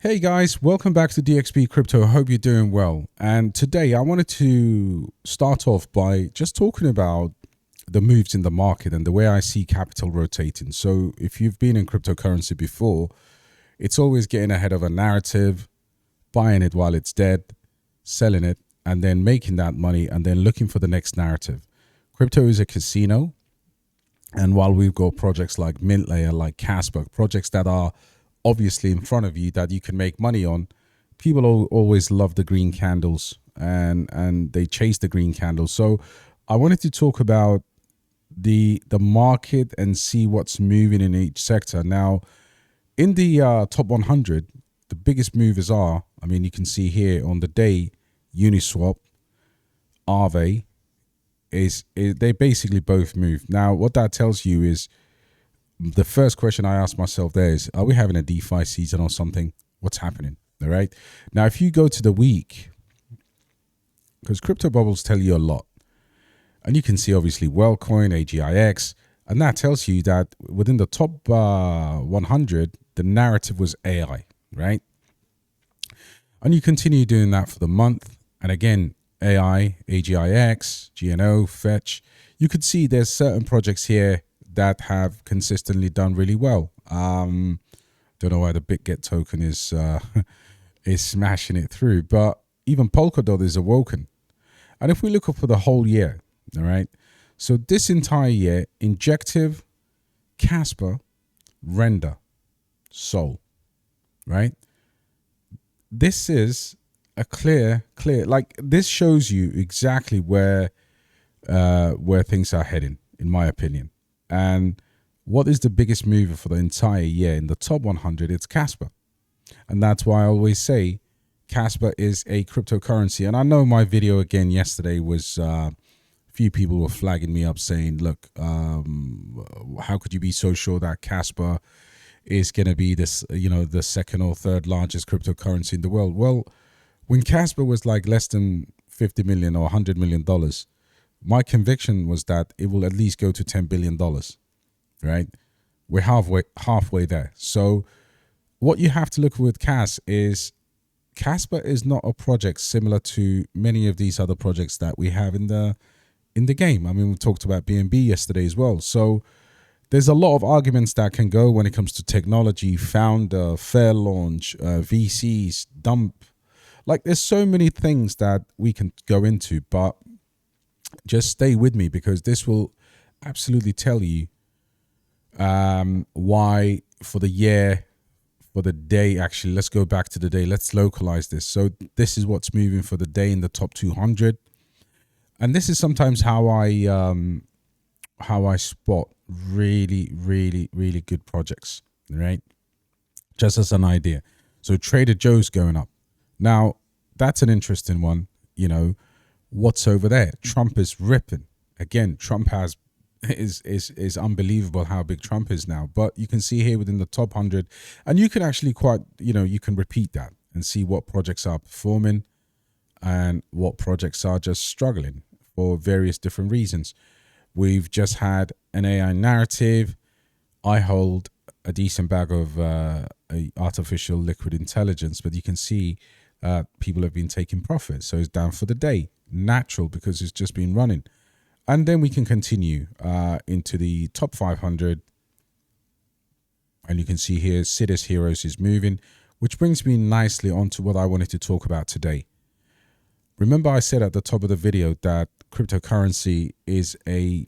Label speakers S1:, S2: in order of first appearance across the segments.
S1: Hey guys, welcome back to DXB Crypto. I hope you're doing well. And today I wanted to start off by just talking about the moves in the market and the way I see capital rotating. So if you've been in cryptocurrency before, it's always getting ahead of a narrative, buying it while it's dead, selling it, and then making that money and then looking for the next narrative. Crypto is a casino. And while we've got projects like Mint Layer, like kaspa, projects that are obviously in front of you that you can make money on, people always love the green candles and they chase the green candles. So I wanted to talk about the market and see what's moving in each sector. Now, in the top 100, the biggest movers are, I mean, you can see here on the day, Uniswap, Aave, they basically both move. Now, what that tells you is, the first question I ask myself there is, are we having a DeFi season or something? What's happening? All right. Now, if you go to the week, because crypto bubbles tell you a lot, and you can see obviously WellCoin, AGIX, and that tells you that within the top 100, the narrative was AI, right? And you continue doing that for the month. And again, AI, AGIX, GNO, Fetch, you could see there's certain projects here that have consistently done really well. Don't know why the BitGet token is smashing it through, but even Polkadot is awoken. And if we look up for the whole year, all right, so this entire year, Injective, Kaspa, Render, Sol, right? This is a clear, like this shows you exactly where things are heading, in my opinion. And what is the biggest mover for the entire year in the top 100? It's kaspa. And that's why I always say kaspa is a cryptocurrency. And I know my video again yesterday was, a few people were flagging me up saying, look, how could you be so sure that kaspa is going to be this, the second or third largest cryptocurrency in the world? Well, when kaspa was like less than $50 million or $100 million, my conviction was that it will at least go to $10 billion, right? We're halfway there. So what you have to look with kaspa is not a project similar to many of these other projects that we have in the game. I mean, we talked about BNB yesterday as well. So there's a lot of arguments that can go when it comes to technology, founder, fair launch, VCs, dump. Like there's so many things that we can go into, but just stay with me because this will absolutely tell you why for the year, for the day, actually, let's go back to the day. Let's localize this. So this is what's moving for the day in the top 200. And this is sometimes how I spot really, really, really good projects, right? Just as an idea. So Trader Joe's going up. Now, that's an interesting one, What's over there? Trump is ripping. Again, Trump is unbelievable how big Trump is now. But you can see here within the top 100, and you can actually you can repeat that and see what projects are performing and what projects are just struggling for various different reasons. We've just had an AI narrative. I hold a decent bag of artificial liquid intelligence, but you can see people have been taking profit. So it's down for the day. Natural, because it's just been running. And then we can continue into the top 500. And you can see here, Citus Heroes is moving, which brings me nicely onto what I wanted to talk about today. Remember I said at the top of the video that cryptocurrency is a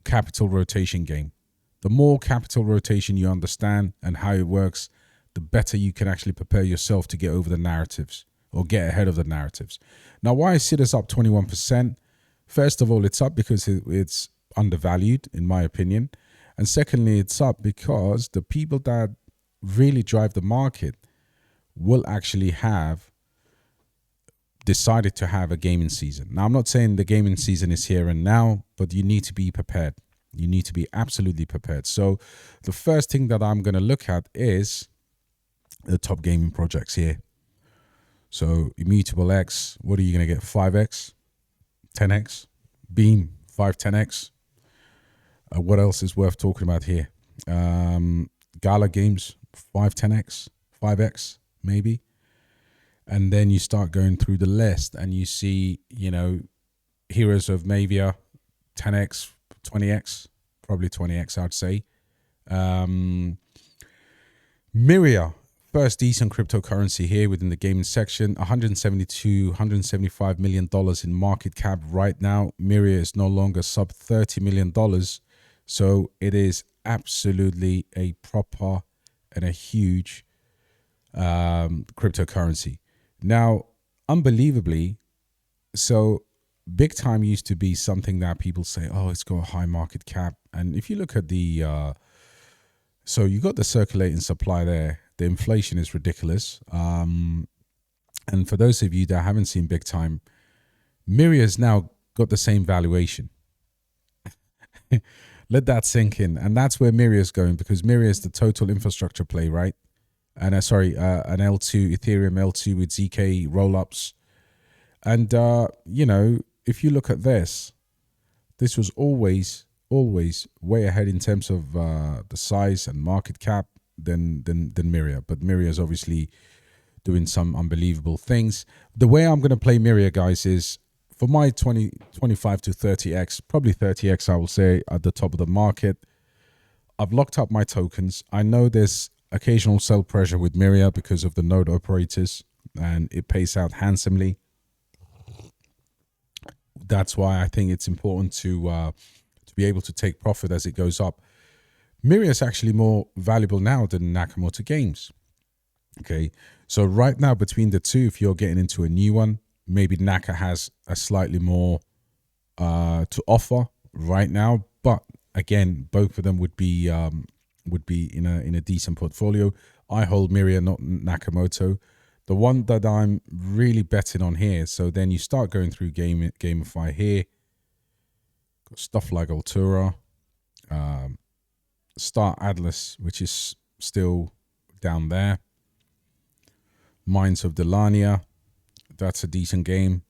S1: capital rotation game. The more capital rotation you understand and how it works, the better you can actually prepare yourself to get over the narratives or get ahead of the narratives. Now, why is Citus up 21%? First of all, it's up because it's undervalued, in my opinion. And secondly, it's up because the people that really drive the market will actually have decided to have a gaming season. Now, I'm not saying the gaming season is here and now, but you need to be prepared. You need to be absolutely prepared. So the first thing that I'm going to look at is the top gaming projects here. So Immutable X, what are you going to get? 5x, 10x, Beam, 510x. What else is worth talking about here? Gala Games, 510x, 5x, maybe. And then you start going through the list and you see, heroes of Mavia, 10x, 20x, probably 20x, I'd say. Myria, first decent cryptocurrency here within the gaming section, $175 million in market cap right now. Myria is no longer sub $30 million. So it is absolutely a proper and a huge cryptocurrency. Now, unbelievably, so big time used to be something that people say, oh, it's got a high market cap. And if you look at the, so you got the circulating supply there, the inflation is ridiculous. And for those of you that haven't seen big time, Myria's now got the same valuation. Let that sink in. And that's where Myria's going, because Myria is the total infrastructure play, right? And an L2, Ethereum L2 with ZK rollups. And, if you look at this was always way ahead in terms of the size and market cap than Myria. But Myria is obviously doing some unbelievable things. The way I'm going to play Myria, guys, is for my 25 to 30x, probably 30x, I will say, at the top of the market. I've locked up my tokens. I know there's occasional sell pressure with Myria because of the node operators, and it pays out handsomely. That's why I think it's important to be able to take profit as it goes up. Myria is actually more valuable now than Nakamoto Games. Okay, so right now between the two, if you're getting into a new one, maybe Naka has a slightly more to offer right now, but again, both of them would be in a decent portfolio. I hold Myria, not Nakamoto. The one that I'm really betting on here, so then you start going through GameFi here. Got stuff like Altura, Star Atlas, which is still down there. Mines of Delania, that's a decent game.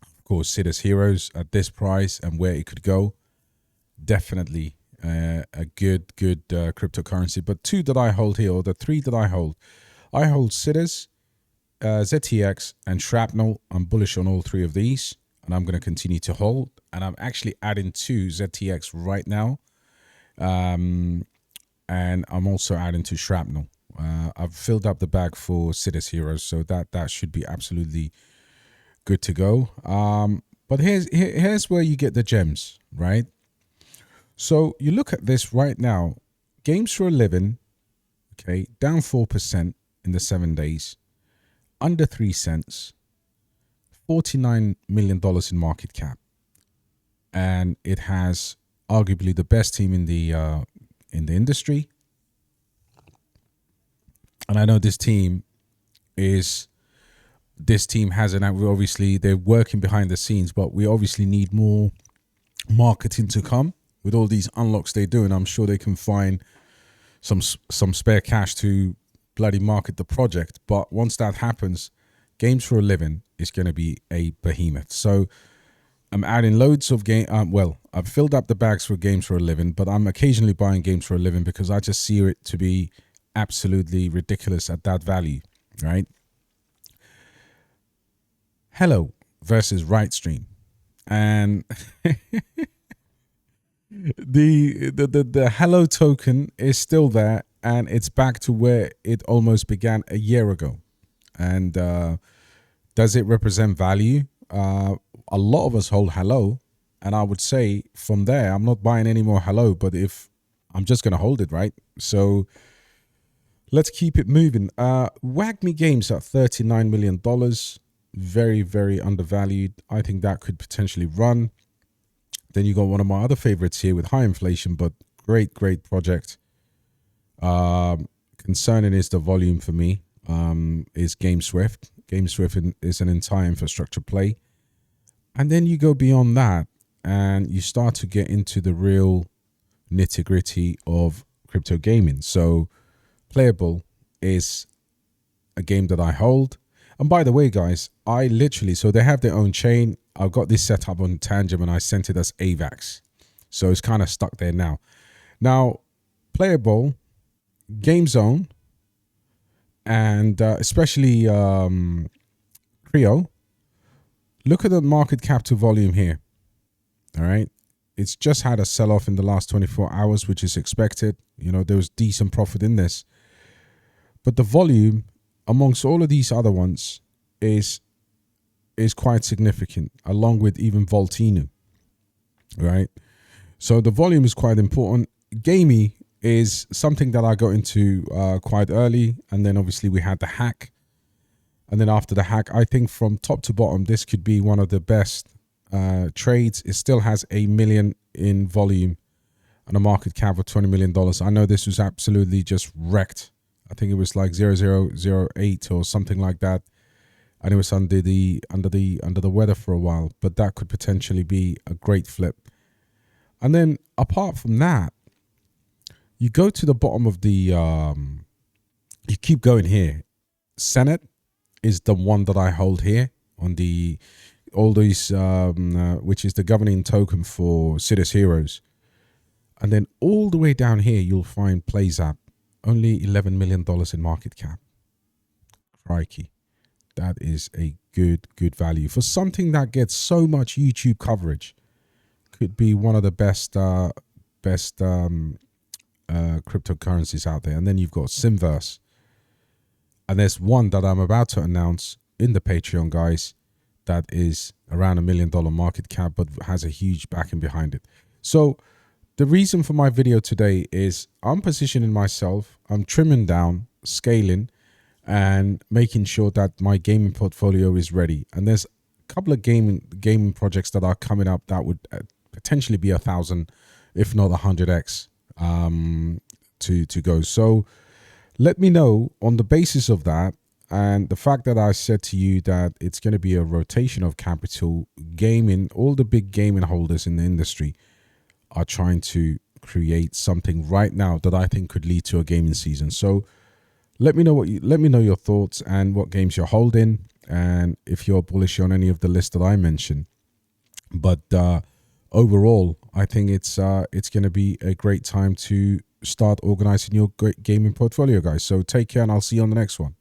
S1: Of course, Cities Heroes at this price and where it could go. Definitely a good cryptocurrency. But two that I hold here, or the three that I hold Cities, ZTX, and Shrapnel. I'm bullish on all three of these, and I'm going to continue to hold. And I'm actually adding 2 ZTX right now. And I'm also adding to Shrapnel. I've filled up the bag for Cities Heroes, so that should be absolutely good to go. But here's where you get the gems, right? So you look at this right now, games for a living, okay, down 4% in the 7 days, under 3 cents, $49 million in market cap. And it has arguably the best team in the industry. And I know this team has obviously they're working behind the scenes, but we obviously need more marketing to come with all these unlocks they do. And I'm sure they can find some spare cash to bloody market the project. But once that happens, games for a living is going to be a behemoth. So I'm adding loads of game. I've filled up the bags for games for a living, but I'm occasionally buying games for a living because I just see it to be absolutely ridiculous at that value, right? Hello versus Rightstream, and the Hello token is still there, and it's back to where it almost began a year ago. And does it represent value? A lot of us hold Hello, and I would say from there, I'm not buying any more Hello, but if I'm just going to hold it, right? So let's keep it moving. WAGMI Games at $39 million. Very, very undervalued. I think that could potentially run. Then you got one of my other favorites here with high inflation, but great project. Concerning is the volume for me. Is GameSwift. GameSwift is an entire infrastructure play. And then you go beyond that and you start to get into the real nitty gritty of crypto gaming. So Playable is a game that I hold. And by the way, guys, I literally, so they have their own chain. I've got this set up on Tangent and I sent it as AVAX. So it's kind of stuck there now. Now, Playable, Game Zone, and especially Creo. Look at the market cap to volume here. All right. It's just had a sell-off in the last 24 hours, which is expected. You know, there was decent profit in this. But the volume amongst all of these other ones is quite significant, along with even Voltino, right? So the volume is quite important. Gamey is something that I got into quite early. And then obviously we had the hack. And then after the hack, I think from top to bottom, this could be one of the best trades. It still has $1 million in volume and a market cap of $20 million. I know this was absolutely just wrecked. I think it was like 0008 or something like that. And it was under the weather for a while, but that could potentially be a great flip. And then apart from that, you go to the bottom of the, you keep going here. Senate is the one that I hold here on the, all these, which is the governing token for Cities Heroes. And then all the way down here, you'll find PlayZap, only $11 million in market cap. Crikey. That is a good value for something that gets so much YouTube coverage. Could be one of the best cryptocurrencies out there. And then you've got Simverse. And there's one that I'm about to announce in the Patreon, guys, that is around $1 million market cap, but has a huge backing behind it. So the reason for my video today is I'm positioning myself, I'm trimming down, scaling, and making sure that my gaming portfolio is ready. And there's a couple of gaming projects that are coming up that would potentially be 1,000, if not 100x to go. So let me know on the basis of that, and the fact that I said to you that it's going to be a rotation of capital. Gaming, all the big gaming holders in the industry are trying to create something right now that I think could lead to a gaming season. So let me know your thoughts and what games you're holding, and if you're bullish on any of the list that I mentioned. But overall, I think it's going to be a great time to start organizing your great gaming portfolio, guys. So take care, and I'll see you on the next one.